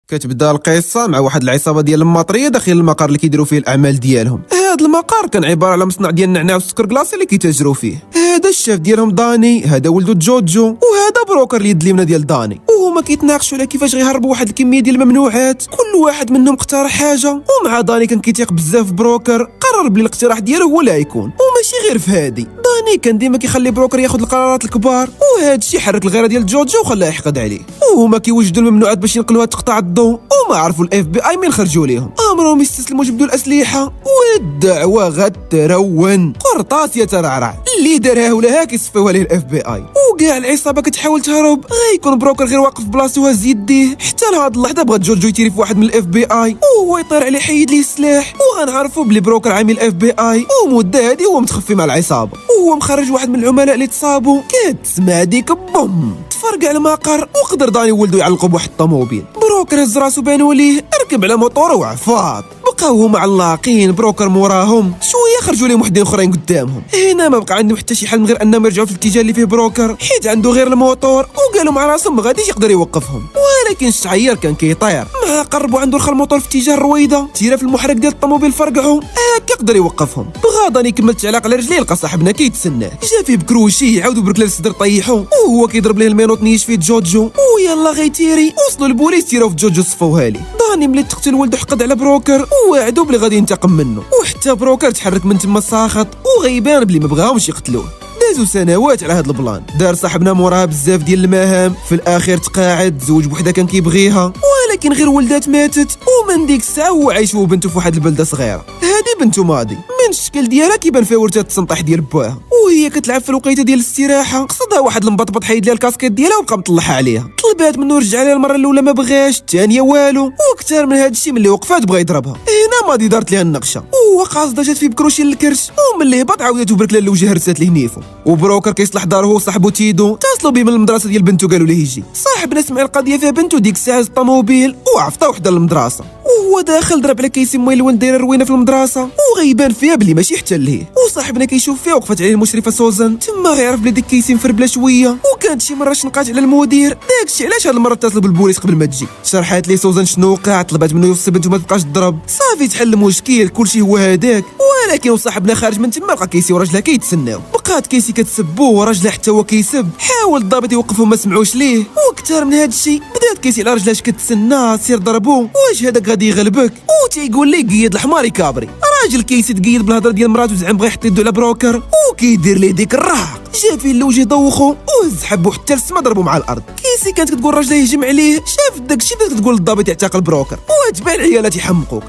كتبدا القصه مع واحد العصابه ديال الماطريه داخل المقر اللي كيديروا فيه الاعمال ديالهم. هذا المقر كان عباره على مصنع ديال النعناع والسكر كلاصي اللي كيتاجروا فيه. هذا الشاف ديالهم داني، هذا ولدو جوجو، وهذا بروكر اليد اليمنى ديال داني، وهما كيتناقشوا على كيفاش غيهربوا واحد الكميه ديال الممنوعات. كل واحد منهم اقترح حاجه، ومع داني كان كيتيق بزاف بروكر، قرر بلي الاقتراح ديالو هو اللي غيكون. وماشي غير في هادي، داني كان ديما كيخلي بروكر ياخذ القرارات الكبار، وهذا الشيء حرك الغيره ديال جوجو وخلاه يحقد عليه. وهما كيوجدوا الممنوعات باش ينقلوها تقطع الضوء، وما عرفوا الاف بي اي من خرجوا ليهم. امرهم يستسلموا جبدوا الاسلحه، والدعوه غترون. قرطاس يترعرع اللي دارها ولا هاك يصفيوها ليه الاف بي اي، وكاع العصابه كتحاول تهرب. غيكون بروكر غير واقف بلاصتو وهز يديه. حتى لهاد اللحظه بغا جوجو يتيري في واحد من الاف بي اي، وهو يطير عليه حيد ليه السلاح، وغنعرفوا بلي بروكر عامل اف بي اي، ومده هادي هو متخفي مع العصابه، وهو مخرج واحد من العملاء اللي تصابوا. كتسمع ديك بوم تفرقع المقر، وقدر داني ولدو يعلقوا بواحد الطوموبيل. بروكر هز راسو بانوا ليه، ركب على موطور وعفاط. بقاو معلقين، بروكر موراهم، شويه خرجوا لهم وحدين اخرين قدامهم. هنا ما بقى عندهم حتى شي حل من غير انهم يرجعوا في الاتجاه اللي فيه بروكر، حيت عنده غير الموطور، وقالوا مع راسهم ما غاديش يقدر يوقفهم. ولكن الشعير كان كيطير، مع قربوا عنده رخى الموطور في اتجاه الرويده، تيرا في المحرك ديال الطوموبيل فرقعوا، هكا قدر يوقفهم. بغا داني يكمل التعلاق على رجليه، لقى صاحبنا كيتسناه، جا فيه بكروشي عاودوا بركله الصدر طيحوا، وهو كيضرب ليه المينوط نيش فيه جوجو، ويلا غيتيري. وصلوا البوليس تيراو في جوجو صفوها ليه. داني ملي تقتل ولده حقد على بروكر، ووعدوا بلي غادي ينتقم منه، وحتى بروكر تحرك من تما ساخط، وغيبان بلي ما بغاهمش يقتلوه. دازو سنوات على هذا البلان، دار صاحبنا موراها بزاف ديال المهام، في الاخير تقاعد، تزوج بوحده كان كيبغيها، ولكن غير ولدات ماتت، ومن ديك الساعه هو عايش هو بنته في واحد البلده صغيره. هذه بنته ماضي، من الشكل ديالها كيبان فيها ورثه التسنطح ديال باها، وهي كتلعب في الوقيته ديال الاستراحه. قصدها واحد المبطبط حيد ليها الكاسكيت ديالها وبقى مطلعها عليها، طلبات منه رجع عليها المره الاولى ما بغاش، الثانيه والو، واكثر من هذا الشيء ملي وقفات بغى يضربها. هنا ماضي دارت ليها النقشه، وهو قاصده جات فيه بكروشي للكرش، وملي هبط عاودته بركله لوجه هرسات ليه نيفو. وبروكر كيصلح داره هو وصاحبو تيدو، اتصلوا به من المدرسه ديال بنته، قالوا ليه يجي. صاحبنا سمع القضيه فيها بنته، ديك الساعه الطوموبيل وعفطا وحده للمدرسه، وهو داخل ضرب على كيسي مويل وين دايره روينه في المدرسه، وغيبان فيها بلي ماشي حتى ليه. وصاحبنا كيشوف فيها، وقفت عليه المشرفه سوزان، تما غيعرف بلي ديك كيسي مفربله شويه، وكانت شي مره شنقات على المدير. داكشي علاش هاد المره اتصلوا بالبوليس قبل ما تجي. شرحات ليه سوزان شنو وقع، طلبات منه يوصي بنته ما تبقاش تضرب، صافي تحل المشكل، كلشي هو هذاك. ولكن وصاحبنا خارج من تما لقى كيسي وراجلها كيتسناو، بقات كيسي كتسبوه وراجلها حتى هو كيسب. حاول الضابط يوقفهم ما سمعوش ليه، واكثر من هذا الشيء بدات كيسي على رجلها كتسنى، سير ضربوه، واش هذاك غادي يغلبك، وتيقول ليه قيد الحمار يكابري. راجل كيسي تقيد بالهضره ديال مراتو، زعم بغا يحط يدو على بروكر، وكيدير ليه ديك الرهق، جا فيه الوجه دوخو، وهز حبو حتى السما ضربو مع الارض. كيسي كانت كتقول راجلها يهجم عليه، شاف داكشي بدات تقول للضابط يعتقل بروكر، وتبع العيالات يحمقوك.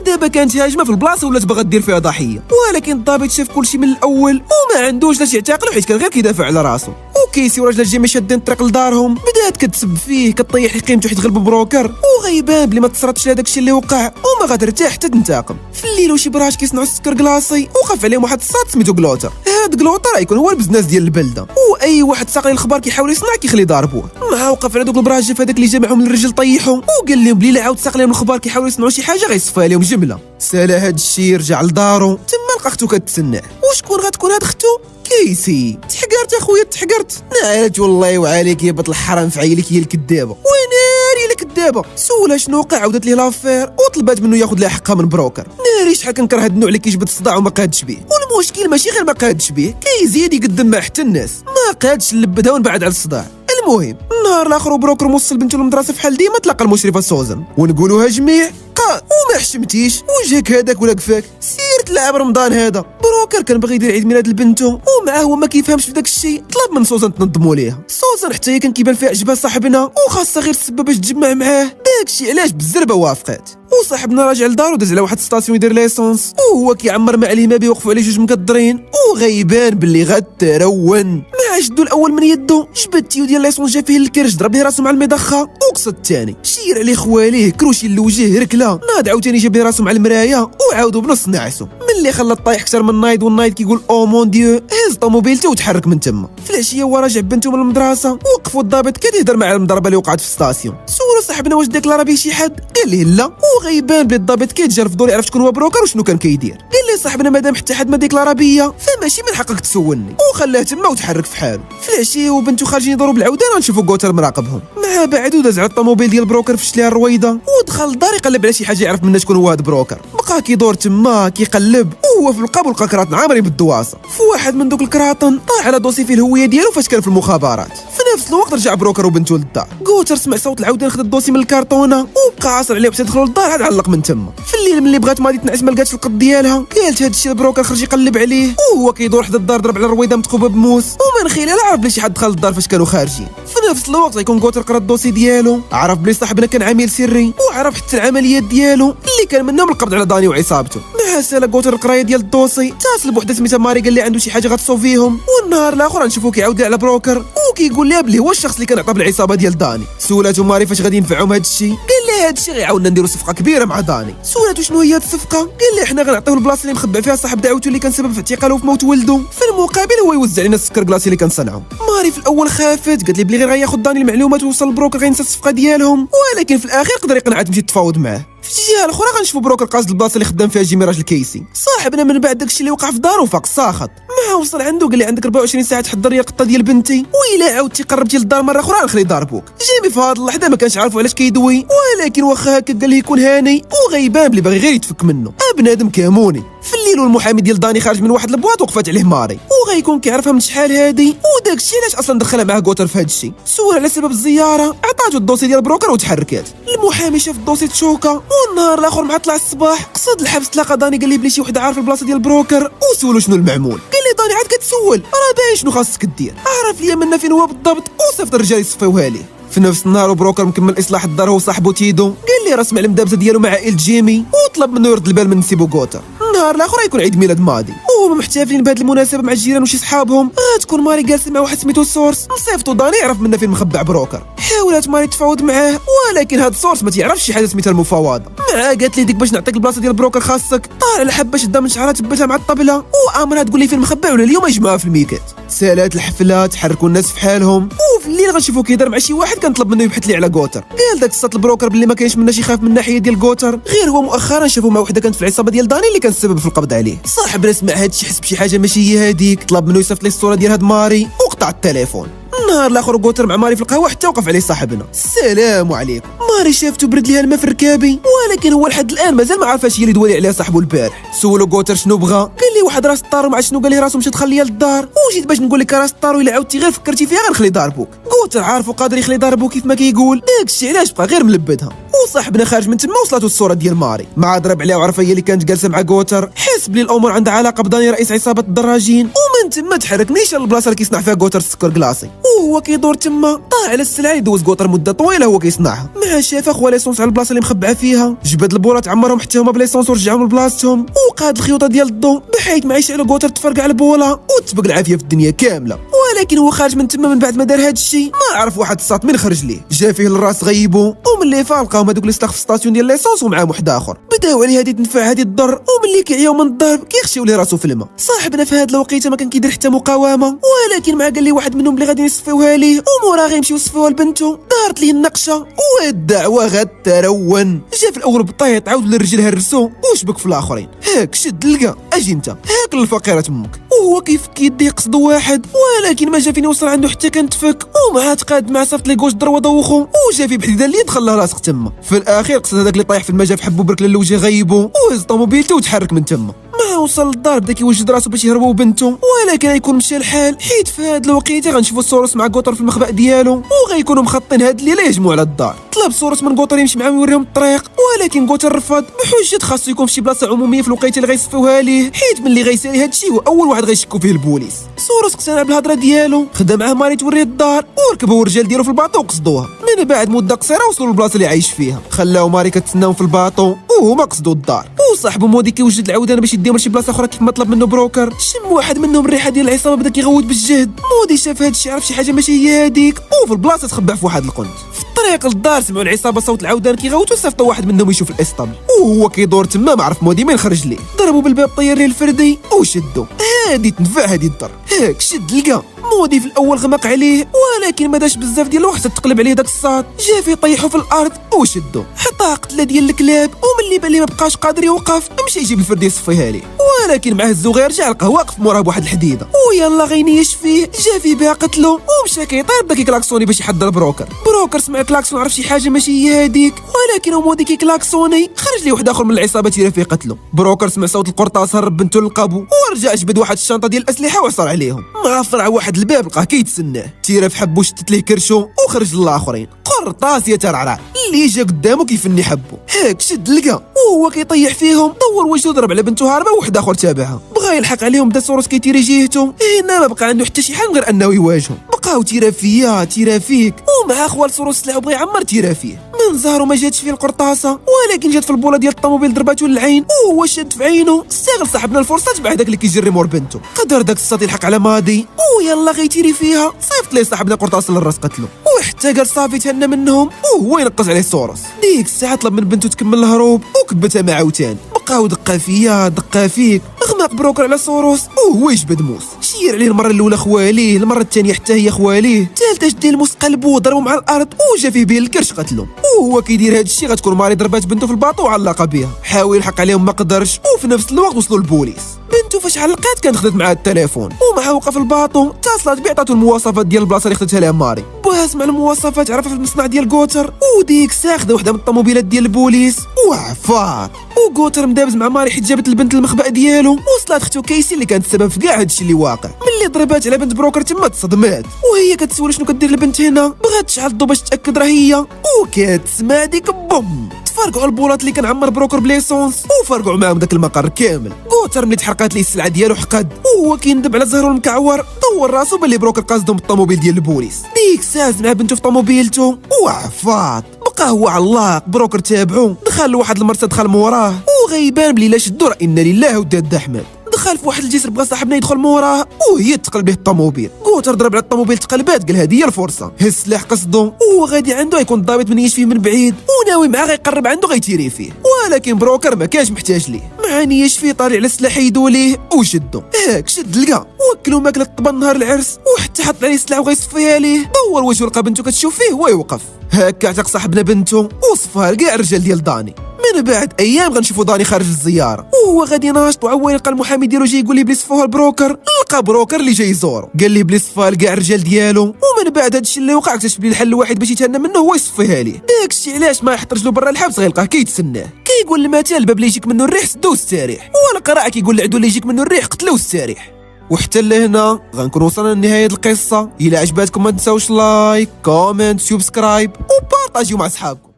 دابا كانت هاجمه في البلاصه ولات باغا دير فيها ضحيه، ولكن الضابط شاف كلشي من الاول، وما عندوش لاش يعتقلو حيت كان غير كيدافع على راسو. وكيسي وراجل الجميع شادين الطريق لدارهم، بدات كتسب فيه، كطيح قيمته حيت غلب بروكر، وغيبان بلي ما تصراتش لهداك الشيء اللي وقع، وما غترتاح حتى تنتقم. في الليل وشي براش كيصنعوا السكر كلاصي، وقف عليهم واحد الصاد سميتو كلوتر. هاد كلوتر غيكون هو البزنس ديال البلده، واي واحد ساقي الخبر كيحاول يصنع كيخلي ضاربوه. مع وقف على دوك البراش جا هذاك اللي جمعهم من الرجل طيحوا، وقال لهم بلي لا عاود ساق لهم الخبر كيحاولوا يصنعوا شي حاجه غيصفى عليهم جمله. سالا هاد الشيء، رجع لدارو، تما لقى اختو كتسناه. وشكون غتكون هاد اختو؟ كيسي. تحقرت اخويا تحقرت، نعرت والله وعليك يا بط الحرام في عيلك هي الكذابه، وناري لك الكذابه. سولها شنو وقع، عاودت ليه لافير، وطلبات منه ياخذ لها حقها من بروكر. ناري شحال كنكره هاد النوع اللي كيجبد الصداع وما قادش به، والمشكل ماشي غير ما قادش به، كيزيد يقدم مع حتى الناس، ما قادش نلبدها ونبعد على الصداع. المهم النهار الاخر بروكر موصل بنته للمدرسه، فحال ديما تلاقى المشرفه سوزان، ونقولوها جميع وما حشمتيش وجهك هذاك ولا كفاك، سير تلعب رمضان. هذا بروكر كان باغي يدير عيد ميلاد لبنته، ومعاه هو ما كيفهمش في داك الشيء، طلب من سوزان تنظموا ليها. سوزان حتى هي كان كيبان فيها عجبها صاحبنا، وخاصها غير السبب باش تجمع معاه، داك الشيء علاش بالزربه وافقات. وصاحبنا راجع لدارو، داز على واحد الستاسيون يدير ليسونس، وهو كيعمر مع ليما بيوقفوا عليه جوج مقدرين، وغيبان باللي غترون. مع جدو الاول من يدو جبد التيو ديال ليسونس، جا فيه الكرش، ضرب ليه راسو مع المضخه، وقصد الثاني شير عليه خواليه، كروشي لوجه ركله، ناض عاوتاني جاب ليه راسو مع المرايه، وعاودوا بنص نعسو. ملي خلى الطايح اكثر من نايض، والنايض كيقول او مون ديو، هز طوموبيلته وتحرك من تما. في العشيه هو راجع بنته من المدرسه، وقفوا الضابط كيهضر مع المضربه اللي وقعت في الستاسيون. سولو صاحبنا واش ديكلارا به شي حد، قال ليه لا، وغيبان بلي الضابط كيتجا الفضول يعرف شكون هو بروكر وشنو كان كيدير. قال ليه صاحبنا مادام حتى حد ما ديكلارا بيا فماشي من حقك تسولني، وخلاه تما وتحرك في حاله. في العشيه وبنتو خارجين يدوروا بالعودان ونشوفوا غوتر مراقبهم. مع بعد داز على الطوموبيل ديال بروكر فشت ليها الرويضه ودخل للدار يقلب على شي حاجه يعرف منها شكون هو هاد بروكر. بقى كيدور تما كيقلب وهو في القاب ولقى كراطن عامرين بالدواسه. في واحد من دوك الكراطن طاح على دوسي فيه الهويه ديالو فاش كان في المخابرات. في نفس الوقت رجع بروكر وبنتو للدار. غوتر سمع صوت العودان خد الدوسي من الكرتونه وبقى عاصر عليه حتى دخلوا للدار عاد علق من تما. في الليل ملي بغات ماضي تنعس ما لقاتش القط ديالها قالت هاد الشيء البروكر خرج يقلب عليه وهو كيدور حدا الدار ضرب على الرويضه متقوبه بموس ومن خلالها عرف بلي شي حد دخل للدار فاش كانوا خارجين. في نفس الوقت غيكون غوتر قرا الدوسي ديالو عرف بلي صاحبنا كان عميل سري وعرف حتى العمليات ديالو اللي كان منهم القبض على داني وعصابته. مع سالا غوتر القرايه ديال الدوسي اتصل بوحده سميتها ماري قال لي عنده شي حاجه غتصوفيهم. والنهار الاخر نشوفو كيعاود على بروكر وكيقول لها بلي هو الشخص اللي كان عطى بالعصابه ديال داني. سولاتو ماري فاش غادي ينفعهم هاد الشيء قال لها هاد الشيء غيعاودنا نديرو صفقه كبيره مع داني. سولاتو شنو هي هاد الصفقه قال لها حنا غنعطيو البلاصه اللي مخبع فيها صاحب دعوته اللي كان سبب في اعتقاله وفي موت ولده، في المقابل هو يوزع لنا السكر كلاصي اللي كنصنعو. ماري في الاول خافت قالت لي بلي غير غياخذ داني المعلومات ويوصل للبروكر غينسى الصفقه ديالهم، ولكن في الاخير قدر يقنعها تمشي تفاوض معاه. في الجهه الاخرى غنشوفوا بروكر قاصد البلاصه اللي خدام فيها جيمي راجل كيسي. صاحبنا من بعد داكشي اللي وقع في دارو فاق ساخط ما وصل عنده قال لي عندك 24 ساعه تحضر لي القطه ديال بنتي وإلا عاودتي قربتي للدار مره اخرى نخلي ضربوك. جيمي في هاد اللحظه ما كانش عارفو علاش كيدوي، ولكن واخا هكا قال ليه يكون هاني وغيبان بلي باغي غير يتفك منه بنادم كاموني. في الليل والمحامي ديال داني خارج من واحد البواط وقفات عليه ماري وغيكون كيعرفها من شحال هادي وداك الشيء علاش اصلا دخلها معاه غوتر في هاد الشيء. سول على سبب الزياره عطاتو الدوسي ديال بروكر وتحركات. المحامي شاف الدوسي تشوكا والنهار الاخر مع طلع الصباح قصد الحبس تلاقى داني قال لي بلي شي وحده عارفه البلاصه ديال بروكر وسولو شنو المعمول. قال لي داني عاد كتسول راه باين شنو خاصك دير، عرف ليا منا فين هو بالضبط وصيفط الرجال يصفيوها ليه. في نفس النهار وبروكر مكمل اصلاح الدار هو صاحبو تيدو قال لي راه سمع المدابزه ديالو مع عائله جيمي وطلب منه يرد البال من نسيبو غوتر. النهار الاخر يكون عيد ميلاد ماضي وهما محتفلين بهذه المناسبه مع الجيران وشي صحابهم. غتكون ماري جالسه مع واحد سميتو سورس مصيفطو داني يعرف منا فين مخبع بروكر. حاولت ماري تفاوض معاه ولكن هاد سورس ما تيعرفش شي حاجه سميتها المفاوضه. قالت لي ديك باش نعطيك البلاصه ديال بروكر خاصك طالع الحبه شدا من شعرها تبتها مع الطبله وامرها تقول لي فين مخبع ولا اليوم يجمعوها في الميكات. سالات الحفله تحركوا الناس في حالهم وفي الليل غنشوفو كيهضر مع شي واحد كان طلب منه يبحث لي على غوتر. قال داك السط البروكر باللي ما كاينش منا شي خاف من الناحيه ديال غوتر غير هو مؤخرا شافو مع وحده كانت في العصابه ديال داني اللي كان السبب في القبض عليه. صاحبنا سمع هادشي حس بشي حاجه ماشي هي هذيك طلب منه يصيفط لي الصوره ديال هاد ماري وقطع التليفون. النهار الاخر غوتر مع ماري في القهوه حتى وقف عليه صاحبنا. السلام عليكم. ماري شافته برد ليها الماء في ركابي ولكن هو لحد الان مازال ما عرفاش هي اللي دوالي عليها صاحبو البارح. سولو غوتر شنو بغى قال لي واحد راس الطار ومع شنو قال لي راسو مشى تخليها للدار وجيت باش نقول لك راس الطار الا عاودتي غير فكرتي فيها غنخلي ضربوك. غوتر عارفو قادر يخلي ضربو كيف ما كيقول داكشي علاش بقى غير ملبدها. وصاحبنا خارج من تما وصلاتو الصوره ديال ماري مع ضرب عليها وعرف هي اللي كانت جالسه مع غوتر. حس بلي الامور عندها علاقه بداني رئيس عصابه الدراجين ومن تما تحرك نيشان البلاصه اللي كيصنع فيها غوتر السكر كلاصي وهو كيدور تما طاح على السلعه اللي دوز غوتر مده طويله هو كيصنعها. مع شاف اخوه ليسونس على البلاصه اللي مخبعه فيها جبد البولات عمرهم حتى هما بليسونس ورجعهم لبلاصتهم وقاد الخيوطه ديال الضو بحيث ما يشعلوا غوتر تفرقع البوله وتبقى العافيه في الدنيا كامله. ولكن هو خارج من تما من بعد ما دار هاد الشيء ما عرف واحد الساط من خرج ليه جا فيه الراس غيبو وملي فاق لقاهم هذوك اللي استخف في ستاسيون ديال ليسونس ومعاه واحد اخر بداو عليه هادي تنفع هادي الضر وملي كيعياو من الضرب كيخشيو ليه راسو في الماء. صاحبنا في هاد الوقيته ما كان كيدير حتى مقاومه ولكن مع قال لي واحد منهم اللي غادي يصفيوها ليه ومورا غيمشيو يصفيوها لبنته دارت ليه النقشه والدعوه غترون. جا في الاول بطيط عاود للرجل هرسو وشبك في الاخرين هاك شد لقى اجي انت هاك للفقيره تمك وهو كيفك يديه قصد واحد ولكن ما جا فين يوصل عنده حتى كان تفك ومع تقاد مع صفط لي كوش ضربه دوخو وجا في بحديده اللي دخل له راسك تما. في الاخير قصد هذاك اللي طايح في المجا في حبو برك للوجه غيبو وهز طوموبيلته وتحرك من تما. ما وصل للدار بدا كيوجد راسو باش يهربوا بنته ولكن غيكون مشى الحال حيت في هاد الوقيته غنشوفوا سوروس مع غوتر في المخبأ ديالو وغيكونوا مخطين هاد الليله يهجموا على الدار. طلب سوروس من غوتر يمشي معاهم يوريهم الطريق ولكن غوتر رفض بحجه خاصو يكون في شي بلاصه عموميه في الوقيته اللي غيصفيوها ليه حيت ملي غيسالي هاد الشيء هو اول واحد غيشكوا فيه البوليس. سوروس اقتنع بالهضره ديالو خدا معاه ماري توريه الدار وركبوا الرجال ديالو في الباطو وقصدوها. من بعد مده قصيره وصلوا للبلاصه اللي عايش فيها خلاو ماري كتسناهم في الباطو وهما قصدوا الدار. وصاحبو مودي كيوجد العودانه باش يديهم لشي بلاصه اخرى كيف ما طلب منه بروكر. شم واحد منهم الريحه ديال العصابه بدا كيغوت بالجهد. مودي شاف هاد الشيء عرف شي حاجه ماشي هي هذيك وفي البلاصه تخبع في واحد القنت. في الطريق للدار سمعوا العصابه صوت العودان كيغوت وصيفطوا واحد منهم يشوف الاسطبل وهو كيدور تما ما عرف مودي من خرج ليه. ضربوا بالباب طير ليه الفردي وشدوا. هادي تنفع هادي الدر. هاك شد لقى مودي في الاول غمق عليه، ولكن ما داش بزاف ديال الوقت تقلب عليه داك الصاد، جا فيه طيحو في الارض وشدو، حطاه قتله ديال الكلاب، وملي بان ليه ما بقاش قادر يوقف مشى يجيب الفرد يصفيها ليه، ولكن معاه الزغير رجع لقاه واقف موراه بواحد الحديده، ويلا غينيش فيه جا فيه بها قتلو، ومشى كيطير بدا كيكلاكسوني باش يحضر بروكر سمع كلاكسون عرف شي حاجه ماشي هي هذيك، ولكن مودي كيكلاكسوني خرج ليه واحد اخر من العصابه تيرا فيه قتلو. بروكر سمع صوت القرطاس هرب بنتو للقابو، ورجع جبد واحد الشنطه ديال الاسلحه وعصر عليهم، مع فرع واحد الباب لقاه كيتسناه، تيرا في حبو شتت ليه كرشو وخرج للاخرين. قرطاس يا ترعرع اللي جا قدامه كيفني حبو، هاك شد لقى وهو كيطيح فيهم، دور وجهو ضرب على بنتو هاربه وواحد اخر تابعها، بغا يلحق عليهم بدا سوروس كيتيري جهته، هنا ما بقى عنده حتى شي حل غير انه يواجههم، بقاو تيرا فيا تيرا فيك، ومع خوال سوروس سلعو بغا يعمر تيرا فيه، من ظهرو ما جاتش فيه القرطاسه، ولكن جات في البوله ديال الطوموبيل ضرباتو للعين، وهو شد في عينه، استغل صاحبنا الفرصه تبع داك اللي كيجري مور بنتو، قدر داك الصاد يلحق على ماضي، ويلا غيتيري فيها، صيفط ليه صاحبنا القرطاسه للراس قتلو، وحتى قال صافي تهنى منهم، وهو ينقز عليه سوروس، ديك الساعه طلب من بنتو تكمل الهروب وكبتها معاه عاوتاني، بقاو دقا فيا دقا فيك، غماق بروكر على سوروس وهو يجبد موس، شير عليه المره الاولى خواليه، المره الثانيه حتى هي خواليه، الثالثه شد الموس قلبو وضربو مع الارض وجا فيه بيه الكرش قتلو، وهو كيدير هذا الشيء غتكون ماري ضربات بنتو في الباطو وعلق بها، حاول يلحق عليهم ما قدرش، وفي نفس الوقت وصلوا البوليس، بنتو فاش علقات كانت خدت معاه التليفون، ومع وقف الباطو اتصلت بيه عطاتو المواصفات ديال البلاصه اللي خدتها لها ماري، باس مع المواصفات عرفها في المصنع ديال غوتر، وديك ساخده وحده من الطوموبيلات ديال البوليس وعفار، وغوتر مدابز مع ماري حيت جابت البنت المخبأ ديالو، وصلت اختو كيسي اللي كانت السبب في كاع هادشي اللي واقع، ملي ضربات على بنت بروكر تما تصدمات، وهي كتسول شنو كدير البنت هنا، بغات تشعل الضو باش تاكد راه هي، وكتسمع ديك بوم تفرقعوا البولات اللي كان عمر بروكر بليسونس، وفرقعوا معاهم داك المقر كامل. غوتر ملي تحرقات ليه السلعه ديالو حقد، وهو كيندب على زهرو المكعور، دور راسو باللي بروكر قاصدهم بالطوموبيل ديال البوليس، ديك ساز مع بنتو في طوموبيلتو وعفاط، بقى هو علاق، بروكر تابعو، دخل لواحد المرسى دخل موراه، وغيبان بلي لا شدو راه انا لله وداد احمد، دخل في واحد الجسر بغا صاحبنا يدخل موراه، وهي تقلب به الطوموبيل، غوتر ضرب على الطوموبيل تقلبات، قال هذه هي الفرصه، هز السلاح قصدو، وهو غادي عنده يكون الضابط منيش فيه من بعيد، وناوي معاه غيقرب عنده غيتيري فيه، ولكن بروكر ما كانش محتاج ليه، مع نيش فيه طالع على السلاح يدو ليه وشدو، هاك شد لقى وكلو ماكله الطبن نهار العرس، وحتى حط عليه السلاح وغيصفيها ليه، دور وجهو لقى بنتو كتشوف فيه ويوقف، هاك اعتق صاحبنا بنتو وصفها لكاع الرجال ديال داني. من بعد ايام غنشوفوا داني خارج الزياره، وهو غادي ناشط، وعوال يلقى المحامي ديالو جاي يقول ليه بلي صفوها البروكر، لقى بروكر اللي جاي يزورو، قال ليه بلي صفها لكاع الرجال ديالو، ومن بعد هادشي اللي وقع اكتشف بلي الحل الوحيد باش يتهنى منه هو يصفيها ليه، داكشي علاش ما يحط رجلو برا الحبس غيلقاه كيتسناه، كيقول المثل الباب اللي يجيك منه الريح سدو واستريح، والقراء كيقول العدو اللي يجيك منه الريح قتلو واستريح. وحتى لهنا غنكون وصلنا لنهايه القصه، الى عجباتكم ما تنساوش لايك كومنت سبسكرايب وبارطاجيو مع صحابكم.